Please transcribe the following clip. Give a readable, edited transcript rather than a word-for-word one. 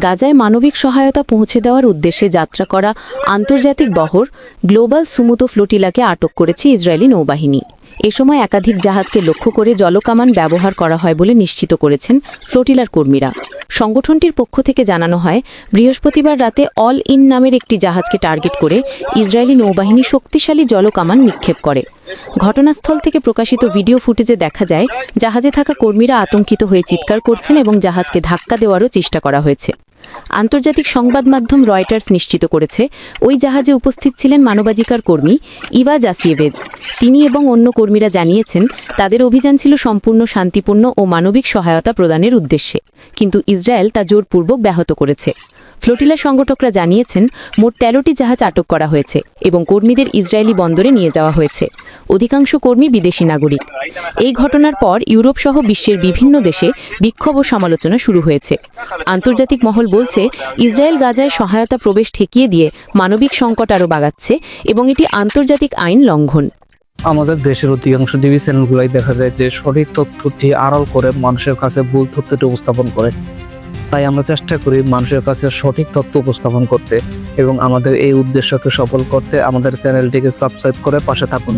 গাজায় মানবিক সহায়তা পৌঁছে দেওয়ার উদ্দেশ্যে যাত্রা করা আন্তর্জাতিক বহর গ্লোবাল সুমুতো ফ্লোটিলাকে আটক করেছে ইসরায়েলি নৌবাহিনী। এ সময় একাধিক জাহাজকে লক্ষ্য করে জলকামান ব্যবহার করা হয় বলে নিশ্চিত করেছেন ফ্লোটিলার কর্মীরা। সংগঠনটির পক্ষ থেকে জানানো হয়, বৃহস্পতিবার রাতে অল ইন নামের একটি জাহাজকে টার্গেট করে ইসরায়েলি নৌবাহিনী শক্তিশালী জলকামান নিক্ষেপ করে। ঘটনাস্থল থেকে প্রকাশিত ভিডিও ফুটেজে দেখা যায়, জাহাজে থাকা কর্মীরা আতঙ্কিত হয়ে চিৎকার করছেন এবং জাহাজকে ধাক্কা দেওয়ারও চেষ্টা করা হয়েছে। আন্তর্জাতিক সংবাদ মাধ্যম রয়টার্স নিশ্চিত করেছে, ওই জাহাজে উপস্থিত ছিলেন মানবাধিকার কর্মী ইভা জাসিয়েভেজ। তিনি এবং অন্য কর্মীরা জানিয়েছেন, তাদের অভিযান ছিল সম্পূর্ণ শান্তিপূর্ণ ও মানবিক সহায়তা প্রদানের উদ্দেশ্যে, কিন্তু ইসরায়েল তা জোরপূর্বক ব্যাহত করেছে। ফ্লোটিলা সংগঠকরা জানিয়েছেন, মোট ১৩টি জাহাজ আটক করা হয়েছে এবং কর্মীদের ইসরায়েলি বন্দরে নিয়ে যাওয়া হয়েছে। অধিকাংশ কর্মী বিদেশি নাগরিক। এই ঘটনার পর ইউরোপ সহ বিশ্বের বিভিন্ন দেশে বিক্ষোভ ও সমালোচনা শুরু হয়েছে। আন্তর্জাতিক মহল বলছে, ইসরায়েল গাজায় সহায়তা প্রবেশ ঠেকিয়ে দিয়ে মানবিক সংকট আরও বাড়াচ্ছে এবং এটি আন্তর্জাতিক আইন লঙ্ঘন। আমাদের দেশের অধিকাংশ টিভি চ্যানেলগুলোই দেখা যায় যে সঠিক তথ্যটি আড়াল করে মানুষের কাছে ভুল তথ্যটি উপস্থাপন করে। তাই আমরা চেষ্টা করি মানুষের কাছে সঠিক তথ্য উপস্থাপন করতে এবং আমাদের এই উদ্দেশ্যকে সফল করতে আমাদের চ্যানেলটিকে সাবস্ক্রাইব করে পাশে থাকুন।